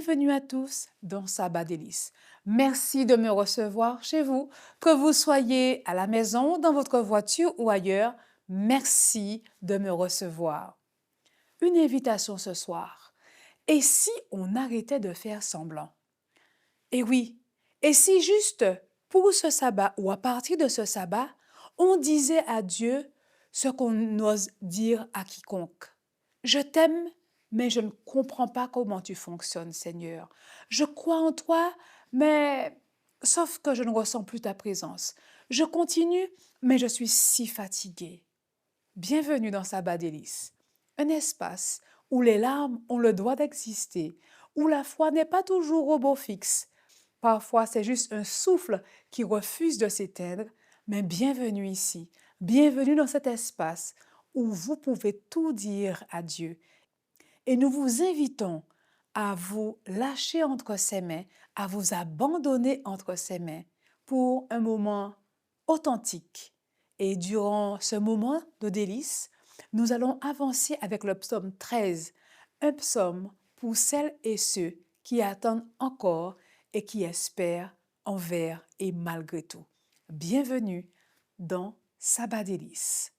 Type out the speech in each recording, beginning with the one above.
Bienvenue à tous dans Sabbat délice. Merci de me recevoir chez vous, que vous soyez à la maison, dans votre voiture ou ailleurs. Merci de me recevoir. Une invitation ce soir. Et si on arrêtait de faire semblant? Et oui, et si juste pour ce sabbat ou à partir de ce sabbat, on disait à Dieu ce qu'on ose dire à quiconque. Je t'aime, mais je ne comprends pas comment tu fonctionnes, Seigneur. Je crois en toi, mais sauf que je ne ressens plus ta présence. Je continue, mais je suis si fatiguée. Bienvenue dans Sabbat délice, un espace où les larmes ont le droit d'exister, où la foi n'est pas toujours au beau fixe. Parfois, c'est juste un souffle qui refuse de s'éteindre, mais bienvenue ici, bienvenue dans cet espace où vous pouvez tout dire à Dieu. Et nous vous invitons à vous lâcher entre ses mains, à vous abandonner entre ses mains pour un moment authentique. Et durant ce moment de délice, nous allons avancer avec le psaume 13, un psaume pour celles et ceux qui attendent encore et qui espèrent envers et malgré tout. Bienvenue dans Sabbat délice.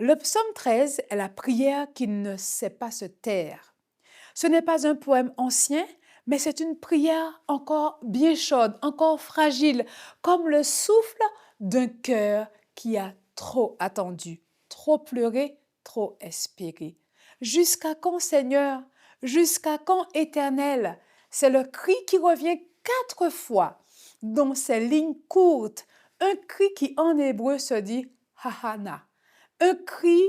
Le psaume 13 est la prière qui ne sait pas se taire. Ce n'est pas un poème ancien, mais c'est une prière encore bien chaude, encore fragile, comme le souffle d'un cœur qui a trop attendu, trop pleuré, trop espéré. Jusqu'à quand, Seigneur? Jusqu'à quand, Éternel? C'est le cri qui revient 4 fois dans ces lignes courtes. Un cri qui en hébreu se dit hahana. Un cri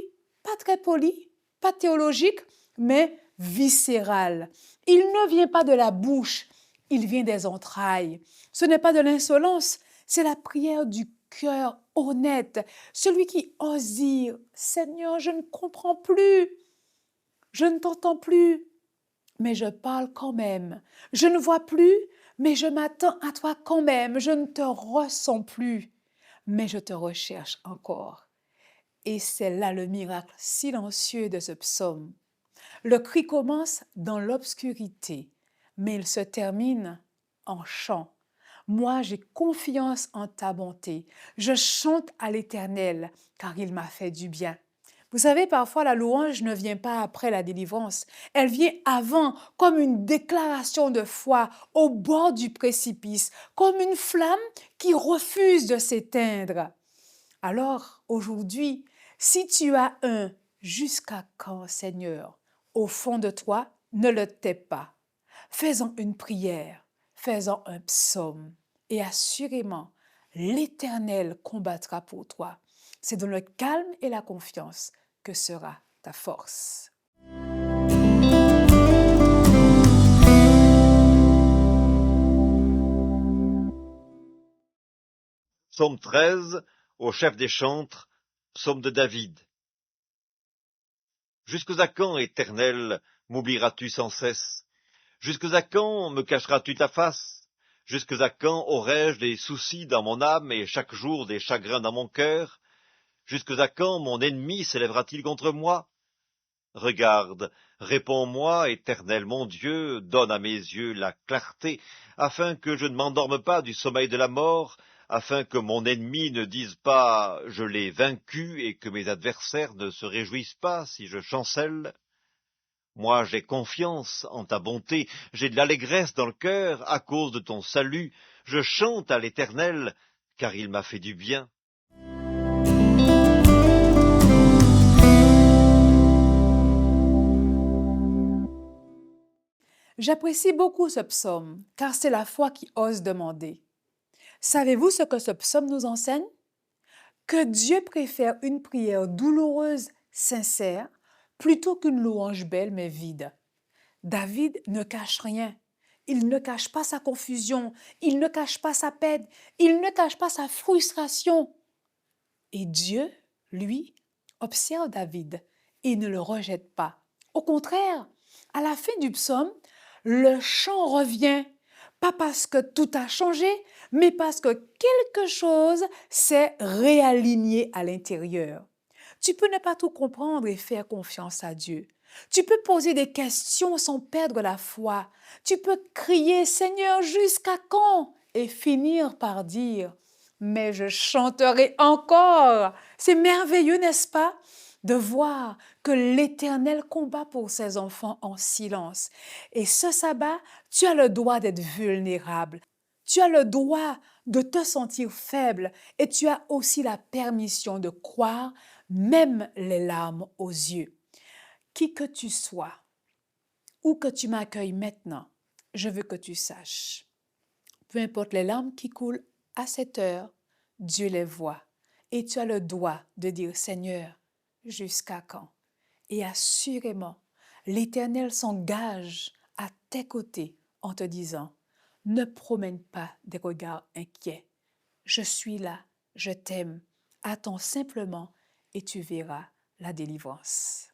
pas très poli, pas théologique, mais viscéral. Il ne vient pas de la bouche, il vient des entrailles. Ce n'est pas de l'insolence, c'est la prière du cœur honnête, celui qui ose dire « Seigneur, je ne comprends plus, je ne t'entends plus, mais je parle quand même. Je ne vois plus, mais je m'attends à toi quand même. Je ne te ressens plus, mais je te recherche encore. » Et c'est là le miracle silencieux de ce psaume. Le cri commence dans l'obscurité, mais il se termine en chant. Moi, j'ai confiance en ta bonté. Je chante à l'Éternel, car il m'a fait du bien. Vous savez, parfois, la louange ne vient pas après la délivrance. Elle vient avant, comme une déclaration de foi au bord du précipice, comme une flamme qui refuse de s'éteindre. Alors, aujourd'hui, si tu as un « jusqu'à quand, Seigneur ?» au fond de toi, ne le tais pas. Fais-en une prière, fais-en un psaume, et assurément, l'Éternel combattra pour toi. C'est dans le calme et la confiance que sera ta force. Psaume 13, au chef des chantres, psaume de David. Jusqu'à quand, Éternel, m'oublieras-tu sans cesse? Jusqu'à quand me cacheras-tu ta face? Jusqu'à quand aurai-je des soucis dans mon âme et chaque jour des chagrins dans mon cœur? Jusqu'à quand mon ennemi s'élèvera-t-il contre moi? Regarde, réponds-moi, Éternel mon Dieu, donne à mes yeux la clarté, afin que je ne m'endorme pas du sommeil de la mort, afin que mon ennemi ne dise pas « je l'ai vaincu » et que mes adversaires ne se réjouissent pas si je chancelle. Moi j'ai confiance en ta bonté, j'ai de l'allégresse dans le cœur à cause de ton salut, je chante à l'Éternel, car il m'a fait du bien. J'apprécie beaucoup ce psaume, car c'est la foi qui ose demander. Savez-vous ce que ce psaume nous enseigne? Que Dieu préfère une prière douloureuse, sincère, plutôt qu'une louange belle mais vide. David ne cache rien. Il ne cache pas sa confusion, il ne cache pas sa peine, il ne cache pas sa frustration. Et Dieu, lui, observe David et ne le rejette pas. Au contraire, à la fin du psaume, le chant revient, pas parce que tout a changé, mais parce que quelque chose s'est réaligné à l'intérieur. Tu peux ne pas tout comprendre et faire confiance à Dieu. Tu peux poser des questions sans perdre la foi. Tu peux crier « Seigneur, jusqu'à quand ?» et finir par dire « Mais je chanterai encore !» C'est merveilleux, n'est-ce pas, de voir que l'Éternel combat pour ses enfants en silence. Et ce sabbat, tu as le droit d'être vulnérable. Tu as le droit de te sentir faible et tu as aussi la permission de croire, même les larmes aux yeux. Qui que tu sois, ou que tu m'accueilles maintenant, je veux que tu saches. Peu importe les larmes qui coulent à cette heure, Dieu les voit. Et tu as le droit de dire « Seigneur, jusqu'à quand ?» Et assurément, l'Éternel s'engage à tes côtés en te disant « Ne promène pas des regards inquiets. Je suis là, je t'aime. Attends simplement et tu verras la délivrance. »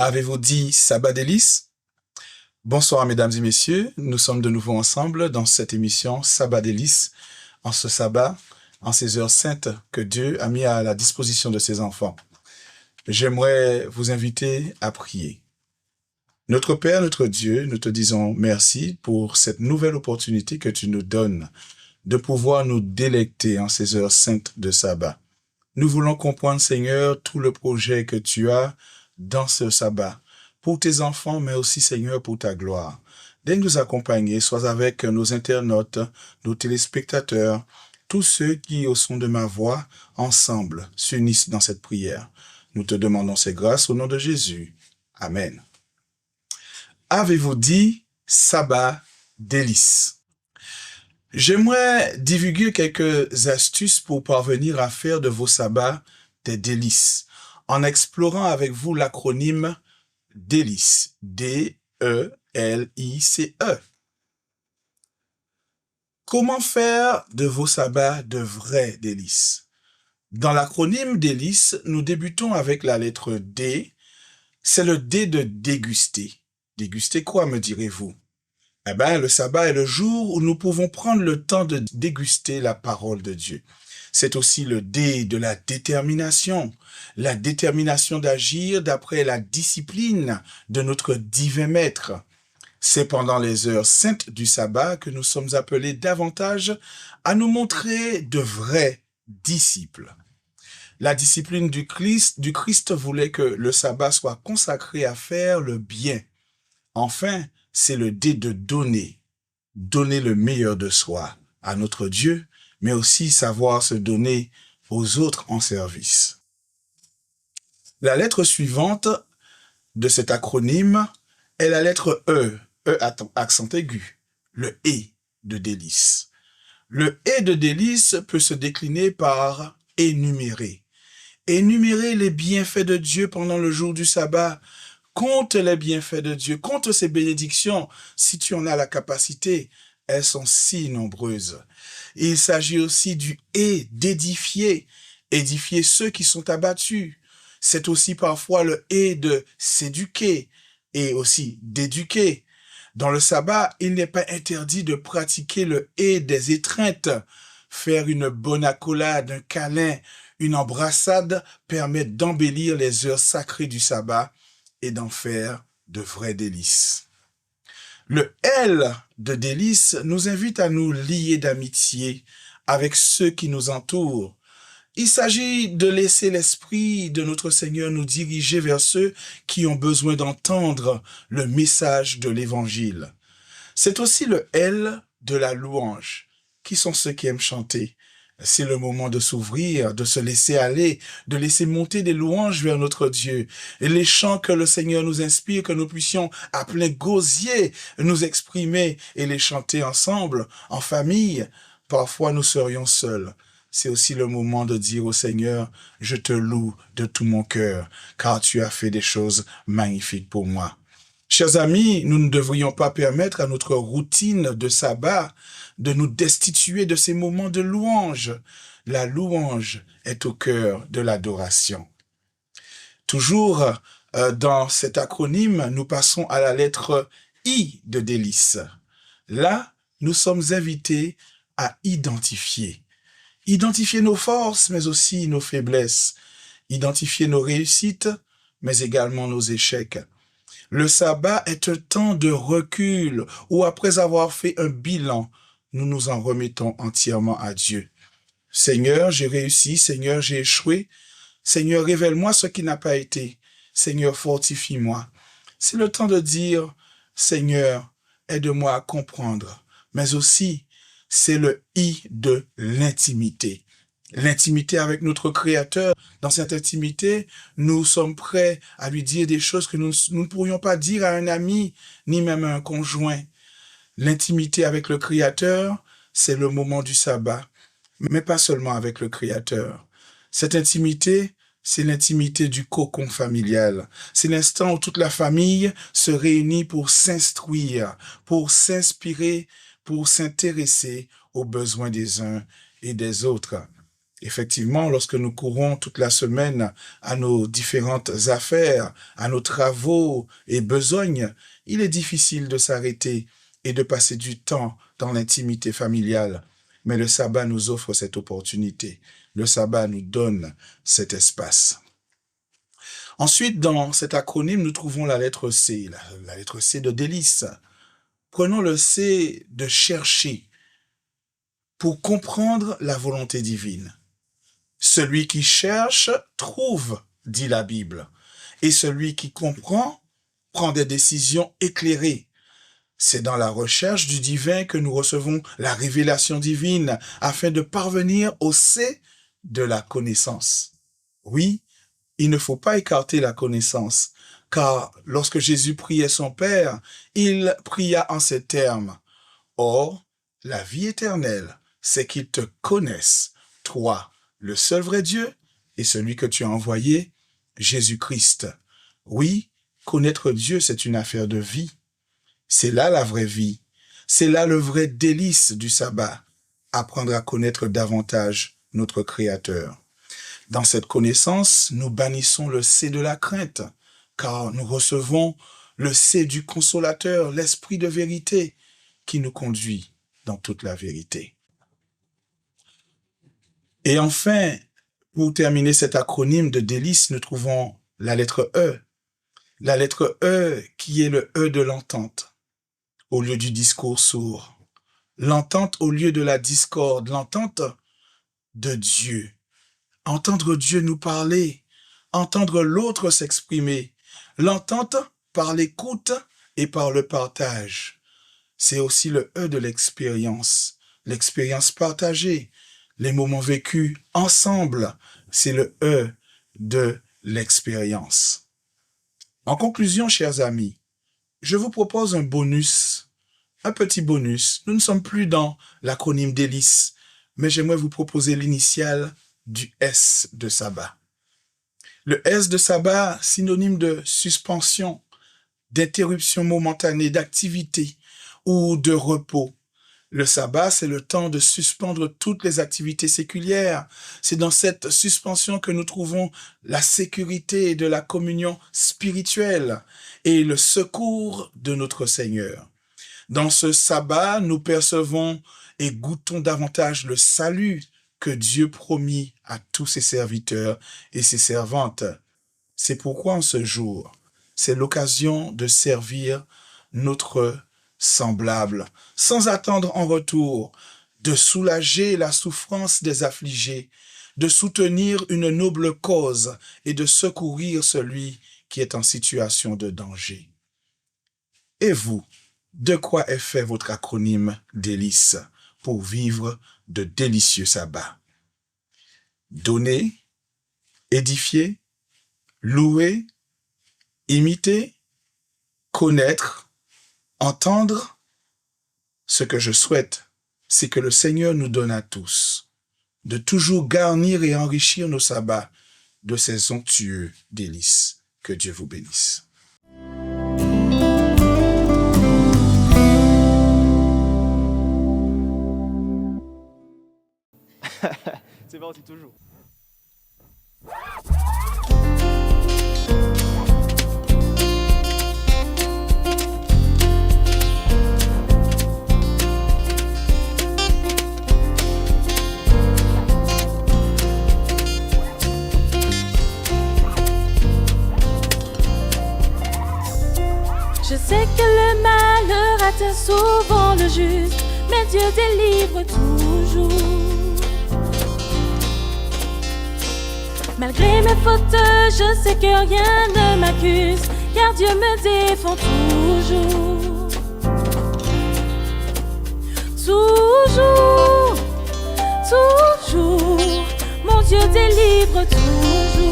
Avez-vous dit sabbat délice? Bonsoir mesdames et messieurs, nous sommes de nouveau ensemble dans cette émission Sabbat délice, en ce sabbat, en ces heures saintes que Dieu a mis à la disposition de ses enfants. J'aimerais vous inviter à prier. Notre Père, notre Dieu, nous te disons merci pour cette nouvelle opportunité que tu nous donnes de pouvoir nous délecter en ces heures saintes de sabbat. Nous voulons comprendre, Seigneur, tout le projet que tu as dans ce sabbat, pour tes enfants, mais aussi, Seigneur, pour ta gloire. Daigne nous accompagner, sois avec nos internautes, nos téléspectateurs, tous ceux qui, au son de ma voix, ensemble, s'unissent dans cette prière. Nous te demandons ces grâces au nom de Jésus. Amen. Avez-vous dit sabbat délice? J'aimerais divulguer quelques astuces pour parvenir à faire de vos sabbats des délices, en explorant avec vous l'acronyme délice, D-E-L-I-C-E. Comment faire de vos sabbats de vrais délices? Dans l'acronyme délice, nous débutons avec la lettre D. C'est le D de déguster. Déguster quoi, me direz-vous? Eh bien, le sabbat est le jour où nous pouvons prendre le temps de déguster la parole de Dieu. C'est aussi le D de la détermination d'agir d'après la discipline de notre divin maître. C'est pendant les heures saintes du sabbat que nous sommes appelés davantage à nous montrer de vrais disciples. La discipline du Christ voulait que le sabbat soit consacré à faire le bien. Enfin, c'est le D de donner le meilleur de soi à notre Dieu, mais aussi savoir se donner aux autres en service. La lettre suivante de cet acronyme est la lettre E accent aigu, le E de délice. Le E de délice peut se décliner par énumérer. Énumérer les bienfaits de Dieu pendant le jour du sabbat. Compte les bienfaits de Dieu, compte ses bénédictions, si tu en as la capacité. Elles sont si nombreuses. Il s'agit aussi du et d'édifier, édifier ceux qui sont abattus. C'est aussi parfois le et de s'éduquer et aussi d'éduquer. Dans le sabbat, il n'est pas interdit de pratiquer le et des étreintes. Faire une bonne accolade, un câlin, une embrassade permet d'embellir les heures sacrées du sabbat et d'en faire de vrais délices. Le L de délices nous invite à nous lier d'amitié avec ceux qui nous entourent. Il s'agit de laisser l'Esprit de notre Seigneur nous diriger vers ceux qui ont besoin d'entendre le message de l'Évangile. C'est aussi le L de la louange. Qui sont ceux qui aiment chanter? C'est le moment de s'ouvrir, de se laisser aller, de laisser monter des louanges vers notre Dieu. Et les chants que le Seigneur nous inspire, que nous puissions à plein gosier nous exprimer et les chanter ensemble, en famille. Parfois, nous serions seuls. C'est aussi le moment de dire au Seigneur, je te loue de tout mon cœur, car tu as fait des choses magnifiques pour moi. Chers amis, nous ne devrions pas permettre à notre routine de sabbat de nous destituer de ces moments de louange. La louange est au cœur de l'adoration. Toujours dans cet acronyme, nous passons à la lettre I de délice. Là, nous sommes invités à identifier. Identifier nos forces, mais aussi nos faiblesses. Identifier nos réussites, mais également nos échecs. Le sabbat est un temps de recul où après avoir fait un bilan, nous nous en remettons entièrement à Dieu. Seigneur, j'ai réussi. Seigneur, j'ai échoué. Seigneur, révèle-moi ce qui n'a pas été. Seigneur, fortifie-moi. C'est le temps de dire, Seigneur, aide-moi à comprendre. Mais aussi, c'est le I de l'intimité. L'intimité avec notre Créateur. Dans cette intimité, nous sommes prêts à lui dire des choses que nous ne pourrions pas dire à un ami, ni même à un conjoint. L'intimité avec le Créateur, c'est le moment du sabbat, mais pas seulement avec le Créateur. Cette intimité, c'est l'intimité du cocon familial. C'est l'instant où toute la famille se réunit pour s'instruire, pour s'inspirer, pour s'intéresser aux besoins des uns et des autres. Effectivement, lorsque nous courons toute la semaine à nos différentes affaires, à nos travaux et besognes, il est difficile de s'arrêter et de passer du temps dans l'intimité familiale. Mais le sabbat nous offre cette opportunité. Le sabbat nous donne cet espace. Ensuite, dans cet acronyme, nous trouvons la lettre C, la lettre C de délice. Prenons le C de chercher pour comprendre la volonté divine. Celui qui cherche trouve, dit la Bible, et celui qui comprend prend des décisions éclairées. C'est dans la recherche du divin que nous recevons la révélation divine afin de parvenir au C de la connaissance. Oui, il ne faut pas écarter la connaissance, car lorsque Jésus priait son Père, il pria en ces termes. Or, la vie éternelle, c'est qu'ils te connaissent, toi, le seul vrai Dieu, et celui que tu as envoyé, Jésus-Christ. Oui, connaître Dieu, c'est une affaire de vie. C'est là la vraie vie. C'est là le vrai délice du sabbat. Apprendre à connaître davantage notre Créateur. Dans cette connaissance, nous bannissons le C de la crainte, car nous recevons le C du Consolateur, l'Esprit de vérité, qui nous conduit dans toute la vérité. Et enfin, pour terminer cet acronyme de délice, nous trouvons la lettre E. La lettre E qui est le E de l'entente, au lieu du discours sourd. L'entente au lieu de la discorde, l'entente de Dieu. Entendre Dieu nous parler, entendre l'autre s'exprimer. L'entente par l'écoute et par le partage. C'est aussi le E de l'expérience partagée. Les moments vécus ensemble, c'est le E de l'expérience. En conclusion, chers amis, je vous propose un petit bonus. Nous ne sommes plus dans l'acronyme délice, mais j'aimerais vous proposer l'initiale du S de sabbat. Le S de sabbat, synonyme de suspension, d'interruption momentanée d'activité ou de repos. Le sabbat, c'est le temps de suspendre toutes les activités séculières. C'est dans cette suspension que nous trouvons la sécurité de la communion spirituelle et le secours de notre Seigneur. Dans ce sabbat, nous percevons et goûtons davantage le salut que Dieu promit à tous ses serviteurs et ses servantes. C'est pourquoi en ce jour, c'est l'occasion de servir notre semblable, sans attendre en retour, de soulager la souffrance des affligés, de soutenir une noble cause et de secourir celui qui est en situation de danger. Et vous, de quoi est fait votre acronyme délice pour vivre de délicieux sabbats? Donner, édifier, louer, imiter, connaître, entendre. Ce que je souhaite, c'est que le Seigneur nous donne à tous de toujours garnir et enrichir nos sabbats de ces onctueux délices. Que Dieu vous bénisse. C'est parti toujours. Je sais que le malheur atteint souvent le juste, mais Dieu délivre toujours. Malgré mes fautes, je sais que rien ne m'accuse, car Dieu me défend toujours. Toujours, toujours, mon Dieu délivre toujours.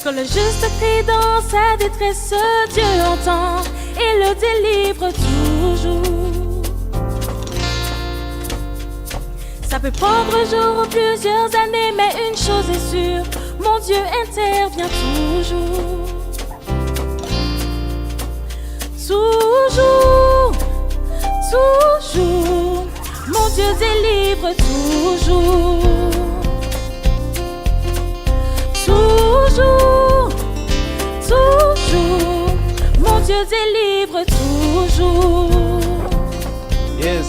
Quand le juste crie dans sa détresse, Dieu entend et le délivre toujours. Ça peut prendre un jour ou plusieurs années, mais une chose est sûre, mon Dieu intervient toujours. toujours, toujours, mon Dieu délivre toujours, toujours, toujours, mon Dieu délivre toujours. Yes.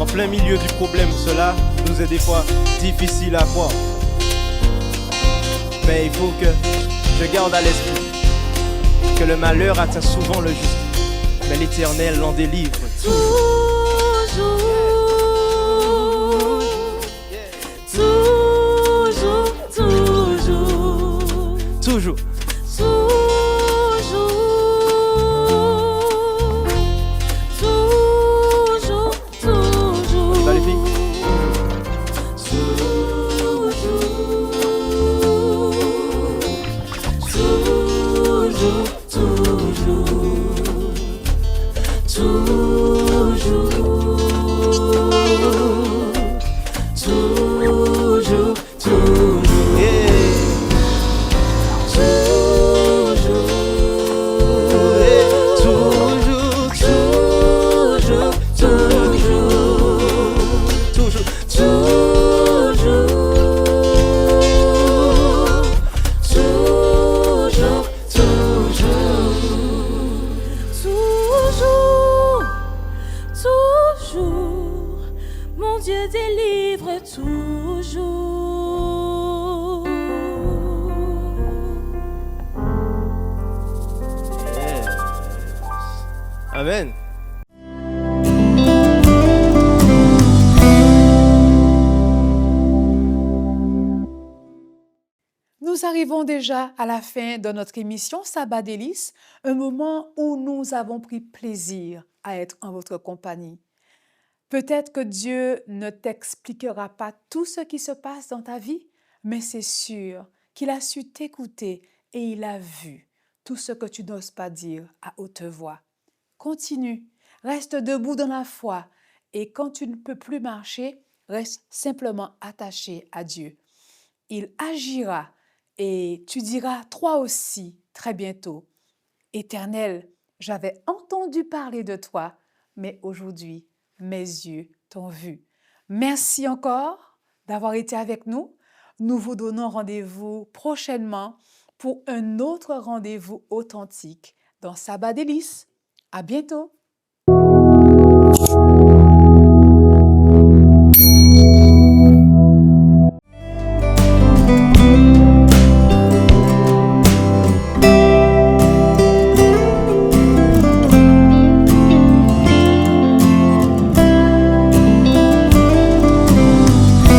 En plein milieu du problème, cela nous est des fois difficile à voir. Mais il faut que je garde à l'esprit que le malheur atteint souvent le juste, mais l'Éternel l'en délivre Toujours, toujours, toujours, toujours. toujours, toujours, On y va, les filles? toujours, mon Dieu délivre toujours. Yes. Amen. Nous arrivons déjà à la fin de notre émission Sabbat délices, un moment où nous avons pris plaisir à être en votre compagnie. Peut-être que Dieu ne t'expliquera pas tout ce qui se passe dans ta vie, mais c'est sûr qu'il a su t'écouter et il a vu tout ce que tu n'oses pas dire à haute voix. Continue, reste debout dans la foi et quand tu ne peux plus marcher, reste simplement attaché à Dieu. Il agira et tu diras toi aussi très bientôt, Éternel, j'avais entendu parler de toi, mais aujourd'hui, mes yeux t'ont vu. Merci encore d'avoir été avec nous. Nous vous donnons rendez-vous prochainement pour un autre rendez-vous authentique dans Sabbat délices. À bientôt!